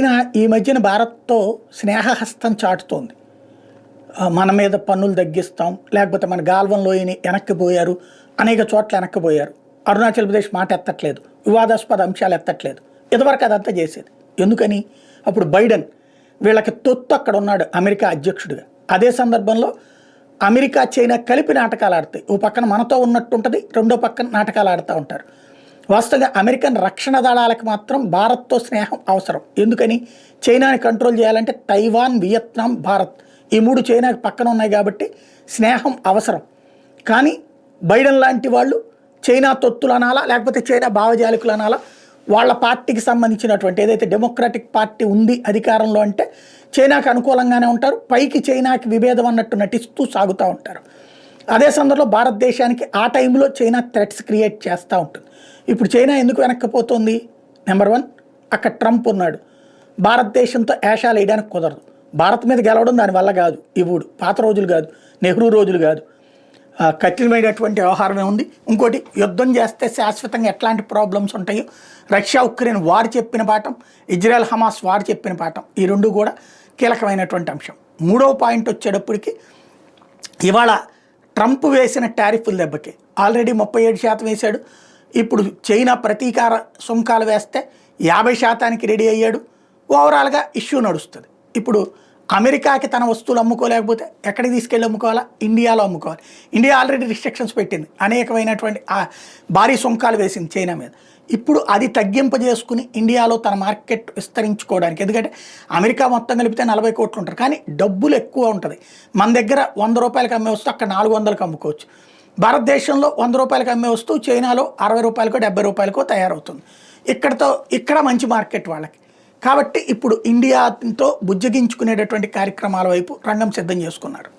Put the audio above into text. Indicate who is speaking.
Speaker 1: China ఈ మధ్యన భారత్తో స్నేహహస్తం చాటుతోంది. మన మీద పన్నులు తగ్గిస్తాం, లేకపోతే మన గాల్వన్ లోయని వెనక్కిపోయారు, అనేక చోట్ల వెనక్కిపోయారు, అరుణాచల్ ప్రదేశ్ మాట ఎత్తట్లేదు, వివాదాస్పద అంశాలు ఎత్తట్లేదు. ఇదివరకు అదంతా చేసేది. ఎందుకని? అప్పుడు బైడెన్ వీళ్ళకి తొత్తు అక్కడ ఉన్నాడు అమెరికా అధ్యక్షుడిగా. అదే సందర్భంలో అమెరికా చైనా కలిపి నాటకాలు ఆడతాయి. ఓ పక్కన మనతో ఉన్నట్టుంటుంది, రెండో పక్కన నాటకాలు ఆడుతూ ఉంటారు. వాస్తవంగా అమెరికన్ రక్షణ దళాలకు మాత్రం భారత్తో స్నేహం అవసరం. ఎందుకని? చైనాని కంట్రోల్ చేయాలంటే తైవాన్, వియత్నాం, భారత్ ఈ మూడు చైనాకి పక్కన ఉన్నాయి కాబట్టి స్నేహం అవసరం. కానీ బైడెన్ లాంటి వాళ్ళు చైనా తొత్తులు అనాలా, లేకపోతే చైనా భావజాలికులు అనాలా, వాళ్ళ పార్టీకి సంబంధించినటువంటి ఏదైతే డెమోక్రాటిక్ పార్టీ ఉంది అధికారంలో అంటే చైనాకి అనుకూలంగానే ఉంటారు, పైకి చైనాకి విభేదం అన్నట్టు నటిస్తూ సాగుతూ ఉంటారు. అదే సందర్భంలో భారతదేశానికి ఆ టైంలో చైనా థ్రెట్స్ క్రియేట్ చేస్తూ ఉంటుంది. ఇప్పుడు చైనా ఎందుకు వెనక్కిపోతుంది? నెంబర్ 1, అక్కడ ట్రంప్ ఉన్నాడు. భారతదేశంతో ఏషాలు వేయడానికి కుదరదు. భారత్ మీద గెలవడం దానివల్ల కాదు. ఇప్పుడు పాత రోజులు కాదు, నెహ్రూ రోజులు కాదు, కఠినమైనటువంటి వ్యవహారమే ఉంది. ఇంకోటి, యుద్ధం చేస్తే శాశ్వతంగా ఎట్లాంటి ప్రాబ్లమ్స్ ఉంటాయో రష్యా ఉక్రెయిన్ వారు చెప్పిన పాఠం, ఇజ్రాయెల్ హమాస్ వారు చెప్పిన పాఠం, ఈ రెండు కూడా కీలకమైనటువంటి అంశం. మూడవ పాయింట్ వచ్చేటప్పటికి ఇవాళ ట్రంప్ వేసిన టారిఫ్ల దెబ్బకి ఆల్రెడీ 37% వేశాడు. ఇప్పుడు చైనా ప్రతీకార సుంకాలు వేస్తే 50% రెడీ అయ్యాడు. ఓవరాల్గా ఇష్యూ నడుస్తుంది. ఇప్పుడు అమెరికాకి తన వస్తువులు అమ్ముకోలేకపోతే ఎక్కడికి తీసుకెళ్ళి అమ్ముకోవాలా? ఇండియాలో అమ్ముకోవాలి. ఇండియా ఆల్రెడీ రిస్ట్రిక్షన్స్ పెట్టింది, అనేకమైనటువంటి భారీ సుంకాలు వేసింది చైనా మీద. ఇప్పుడు అది తగ్గింపజేసుకుని ఇండియాలో తన మార్కెట్ విస్తరించుకోవడానికి, ఎందుకంటే అమెరికా మొత్తం కలిపితే 40 కోట్లు ఉంటారు, కానీ డబ్బులు ఎక్కువ ఉంటుంది. మన దగ్గర 100 రూపాయలకి అమ్మే వస్తువు అక్కడ 400కి అమ్ముకోవచ్చు. భారతదేశంలో 100 రూపాయలకి అమ్మే వస్తువు చైనాలో 60 రూపాయలకో 70 రూపాయలకో తయారవుతుంది. ఇక్కడ మంచి మార్కెట్ వాళ్ళకి. కాబట్టి ఇప్పుడు ఇండియాతో బుజ్జగించుకునేటటువంటి కార్యక్రమాల వైపు రంగం సిద్ధం చేసుకున్నారు.